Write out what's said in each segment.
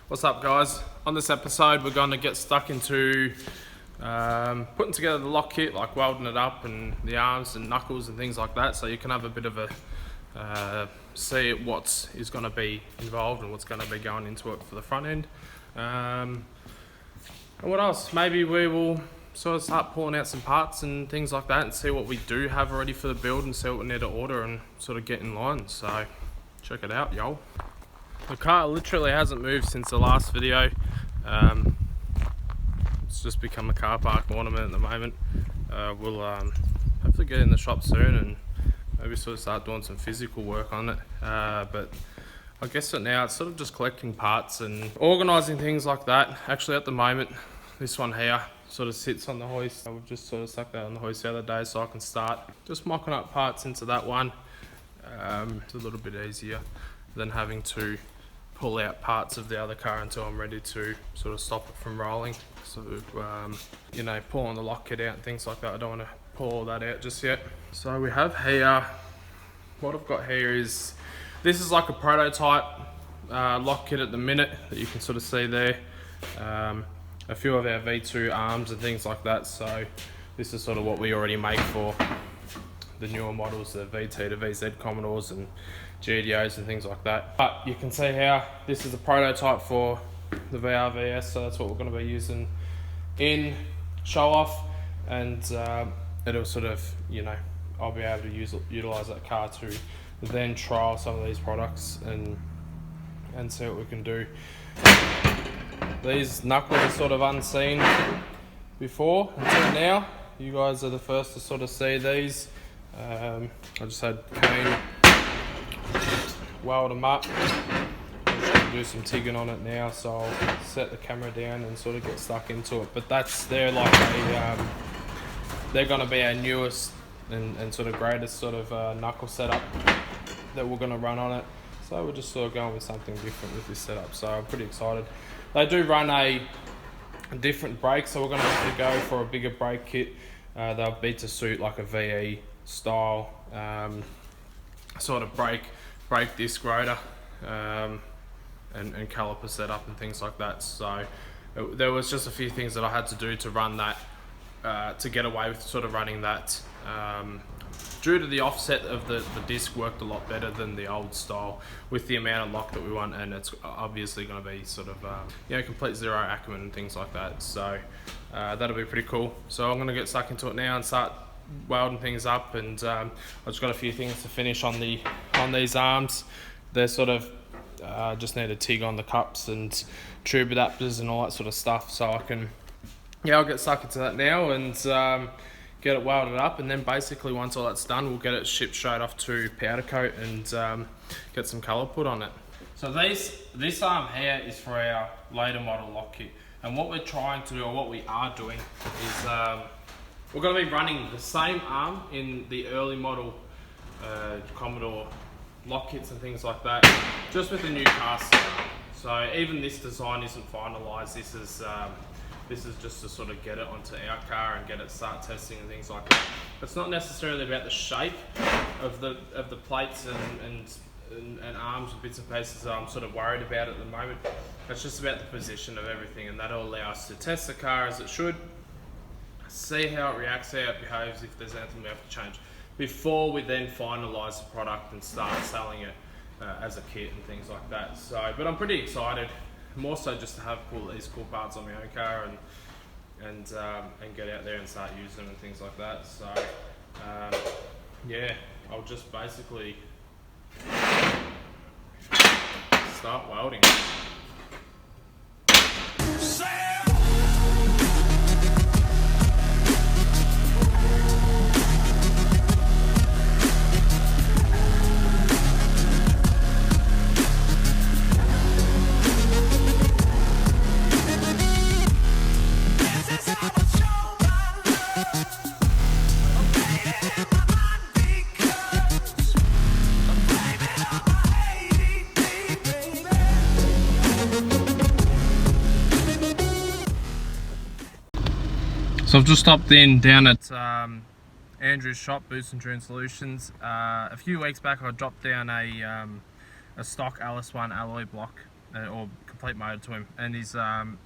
What's up, guys? On this episode we're going to get stuck into putting together the lock kit, like welding it up and the arms and knuckles and things like that, so you can have a bit of a see what is going to be involved and what's going to be going into it for the front end. And what else? Maybe we will sort of start pulling out some parts and things like that and see what we do have already for the build and see what we need to order and sort of get in line. So check it out, y'all. The car literally hasn't moved since the last video. It's just become a car park ornament at the moment. We'll hopefully get in the shop soon and maybe sort of start doing some physical work on it. But I guess for now it's sort of just collecting parts and organising things like that. Actually at the moment, this one here sort of sits on the hoist. We've just sort of stuck that on the hoist the other day so I can start just mocking up parts into that one. It's a little bit easier than having to pull out parts of the other car until I'm ready to sort of stop it from rolling. So, you know, pulling the lock kit out and things like that, I don't want to pull all that out just yet. So we have here, what I've got here is, this is like a prototype lock kit at the minute that you can sort of see there. A few of our V2 arms and things like that, so this is sort of what we already make for the newer models, the VT to VZ Commodores and GDOs and things like that. But you can see how this is a prototype for the VRVS, so that's what we're going to be using in show-off, and it'll sort of, you know, I'll be able to utilise that car to then trial some of these products and see what we can do. These knuckles are sort of unseen before until now. You guys are the first to sort of see these. I just had Kane weld them up. I'm just going to do some tigging on it now, so I'll set the camera down and sort of get stuck into it. But they're like they're going to be our newest and sort of greatest sort of knuckle setup that we're going to run on it. So we're just sort of going with something different with this setup, so I'm pretty excited. They do run a different brake, so we're going to have to go for a bigger brake kit. They'll be to suit like a VE style sort of brake disc rotor and caliper setup and things like that. So there was just a few things that I had to do to run that, to get away with sort of running that. Due to the offset of the disc worked a lot better than the old style with the amount of lock that we want, and it's obviously going to be sort of you know, complete zero Ackerman and things like that. So that'll be pretty cool. So I'm going to get stuck into it now and start welding things up, and I've just got a few things to finish on these arms. They're sort of just need a TIG on the cups and tube adapters and all that sort of stuff, so I can, yeah, I'll get stuck into that now and get it welded up, and then basically once all that's done we'll get it shipped straight off to powder coat and get some colour put on it. So this arm here is for our later model lock kit, and what we're trying to do, or what we are doing, is we're going to be running the same arm in the early model Commodore lock kits and things like that, just with a new cast. So even this design isn't finalised. This is just to sort of get it onto our car and get it start testing and things like that. It's not necessarily about the shape of the plates and arms and bits and pieces that I'm sort of worried about at the moment. It's just about the position of everything, and that'll allow us to test the car as it should, see how it reacts, how it behaves, if there's anything we have to change, before we then finalise the product and start selling it as a kit and things like that. So, but I'm pretty excited, more so just to have these cool parts on my own car and get out there and start using them and things like that. So yeah, I'll just basically start welding. So I've just stopped in down at Andrew's shop, Boost and Tune Solutions. A few weeks back I dropped down a stock Alice 1 alloy block, or complete motor to him, and he's gone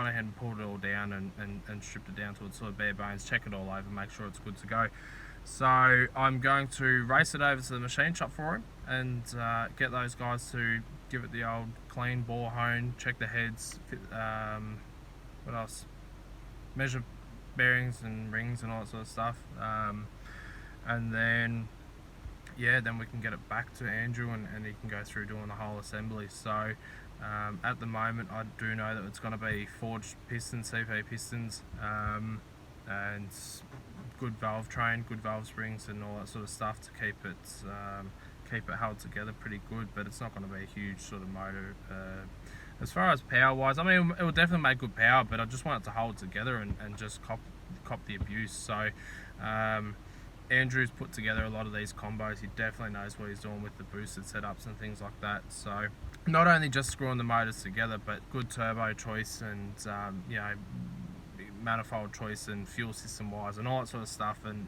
ahead and pulled it all down and stripped it down to its sort of bare bones, check it all over, make sure it's good to go. So I'm going to race it over to the machine shop for him and get those guys to give it the old clean bore hone, check the heads, what else? Measure bearings and rings and all that sort of stuff, and then then we can get it back to Andrew and he can go through doing the whole assembly. So at the moment I do know that it's going to be forged pistons, CP pistons, and good valve train, good valve springs and all that sort of stuff to keep it held together pretty good, but it's not going to be a huge sort of motor. As far as power wise, I mean, it will definitely make good power, but I just want it to hold together and just cop the abuse. So Andrew's put together a lot of these combos. He definitely knows what he's doing with the boosted setups and things like that. So not only just screwing the motors together, but good turbo choice and you know, manifold choice and fuel system wise and all that sort of stuff, and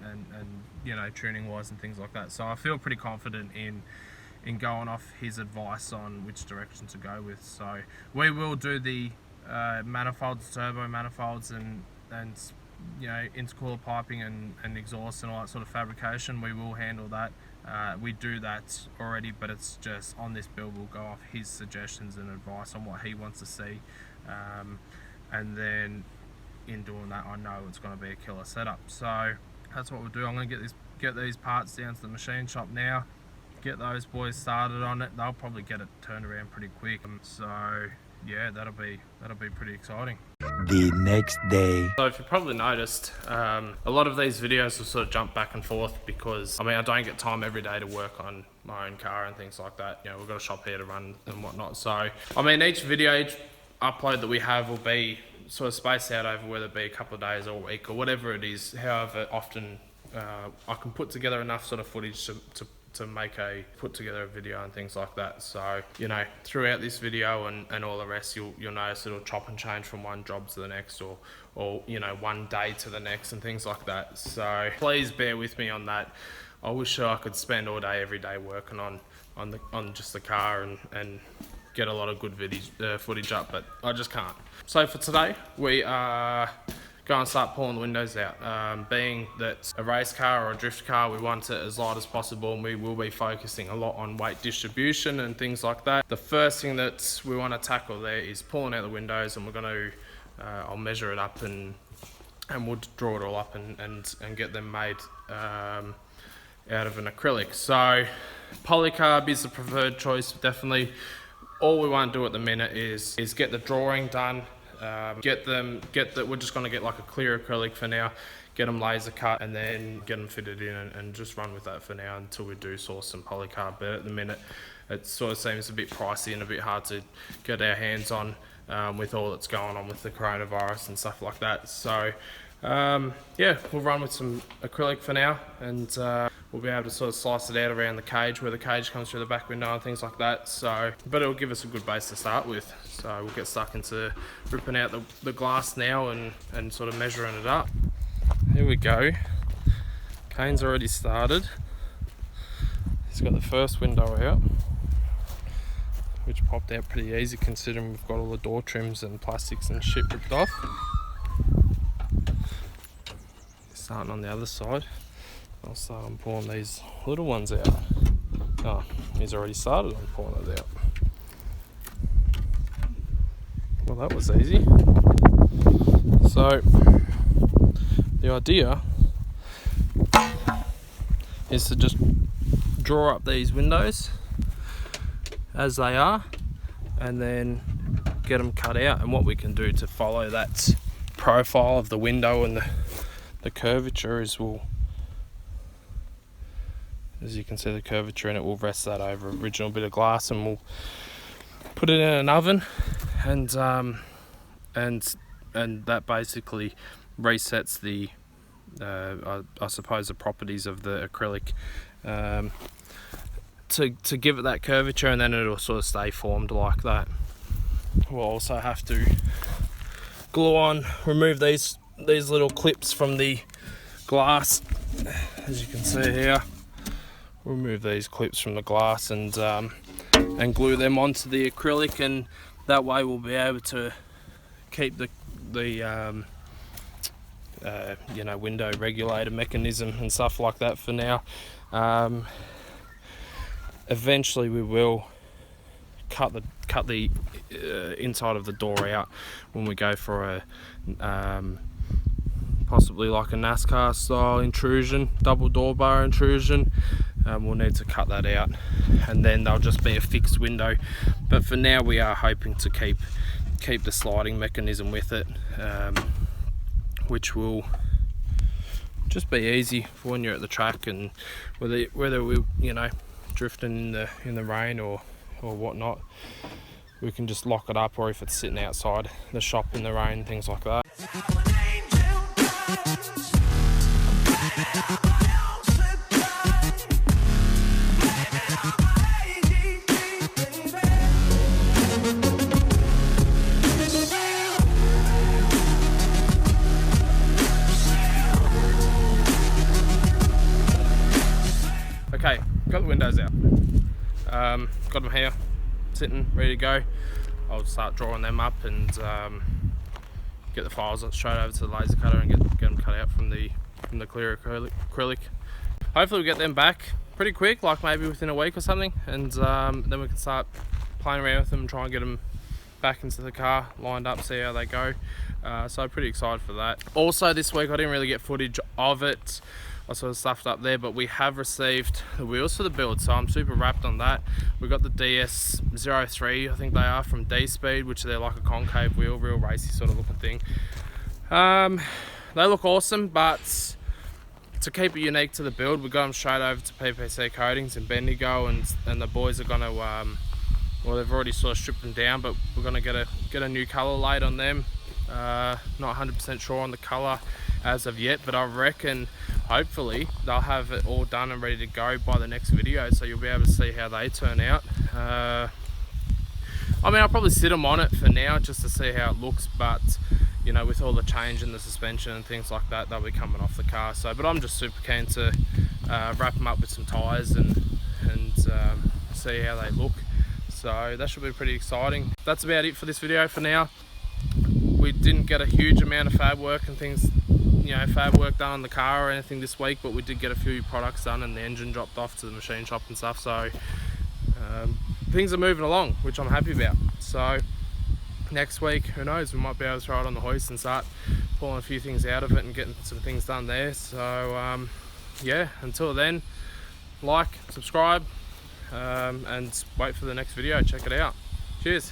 you know, tuning wise and things like that. So I feel pretty confident in going off his advice on which direction to go with. So we will do the manifolds, turbo manifolds, and you know, intercooler piping and exhaust and all that sort of fabrication. We will handle that. We do that already, but it's just on this build we'll go off his suggestions and advice on what he wants to see, and then in doing that I know it's going to be a killer setup. So that's what we'll do. I'm going to get these parts down to the machine shop now, get those boys started on it. They'll probably get it turned around pretty quick, so yeah, that'll be pretty exciting. The next day. So if you probably noticed, a lot of these videos will sort of jump back and forth because I mean I don't get time every day to work on my own car and things like that. You know, we've got a shop here to run and whatnot. So I mean each video, each upload that we have will be sort of spaced out over whether it be a couple of days or a week or whatever it is. However often I can put together enough sort of footage to put together a video and things like that. So you know, throughout this video and all the rest, you'll notice it'll chop and change from one job to the next, or you know, one day to the next and things like that. So please bear with me on that. I wish I could spend all day every day working on just the car and get a lot of good footage up, but I just can't. So for today we are going to start pulling the windows out. Being that a race car or a drift car, we want it as light as possible, and we will be focusing a lot on weight distribution and things like that. The first thing that we want to tackle there is pulling out the windows, and we're going to I'll measure it up and we'll draw it all up and get them made out of an acrylic. So polycarb is the preferred choice, definitely. All we want to do at the minute is get the drawing done. We're just going to get like a clear acrylic for now, get them laser cut and then get them fitted in and just run with that for now until we do source some polycarb. But at the minute it sort of seems a bit pricey and a bit hard to get our hands on with all that's going on with the coronavirus and stuff like that. So yeah, we'll run with some acrylic for now, and we'll be able to sort of slice it out around the cage where the cage comes through the back window and things like that. So, but it'll give us a good base to start with. So we'll get stuck into ripping out the glass now and sort of measuring it up. Here we go. Kane's already started. He's got the first window out, which popped out pretty easy considering we've got all the door trims and plastics and shit ripped off. Starting on the other side, I'll start on pulling these little ones out. Oh, he's already started on pulling it out. Well, that was easy. So the idea is to just draw up these windows as they are and then get them cut out, and what we can do to follow that profile of the window and the curvature is as you can see the curvature in it, we'll rest that over original bit of glass and we'll put it in an oven, and that basically resets the I suppose the properties of the acrylic to give it that curvature, and then it'll sort of stay formed like that. We'll also have to glue on, remove these little clips from the glass, as you can see here. Remove these clips from the glass and glue them onto the acrylic, and That way we'll be able to keep the you know, window regulator mechanism and stuff like that for now. Eventually we will cut the inside of the door out when we go for a possibly like a NASCAR style intrusion, double door bar intrusion. We'll need to cut that out, and then they'll just be a fixed window. But for now we are hoping to keep the sliding mechanism with it, which will just be easy for when you're at the track, and whether we, you know, drifting in the rain or whatnot, we can just lock it up, or if it's sitting outside the shop in the rain, things like that. Okay, got the windows out. Got them here, sitting, ready to go. I'll start drawing them up and get the files straight over to the laser cutter and get them cut out from the clear acrylic. Hopefully we get them back pretty quick, like maybe within a week or something, and then we can start playing around with them and try and get them back into the car, lined up, see how they go. So pretty excited for that. Also this week I didn't really get footage of it. I sort of stuffed up there, but we have received the wheels for the build, so I'm super wrapped on that. We got the DS03, I think they are, from D-Speed, which they're like a concave wheel, real racy sort of looking thing. They look awesome, but to keep it unique to the build, we got them straight over to PPC Coatings in Bendigo, and the boys are gonna, well, they've already sort of stripped them down, but we're gonna get a new color laid on them. Not 100% sure on the color as of yet, but I reckon hopefully they'll have it all done and ready to go by the next video, so you'll be able to see how they turn out. I mean, I'll probably sit them on it for now just to see how it looks, but you know, with all the change in the suspension and things like that, they'll be coming off the car. So, but I'm just super keen to wrap them up with some tyres and see how they look. So that should be pretty exciting. That's about it for this video for now. We didn't get a huge amount of fab work and things, you know, fab work done on the car or anything this week, but we did get a few products done and the engine dropped off to the machine shop and stuff. So things are moving along, which I'm happy about. So next week, who knows, we might be able to throw it on the hoist and start pulling a few things out of it and getting some things done there. So yeah, until then, like, subscribe, and wait for the next video. Check it out. Cheers.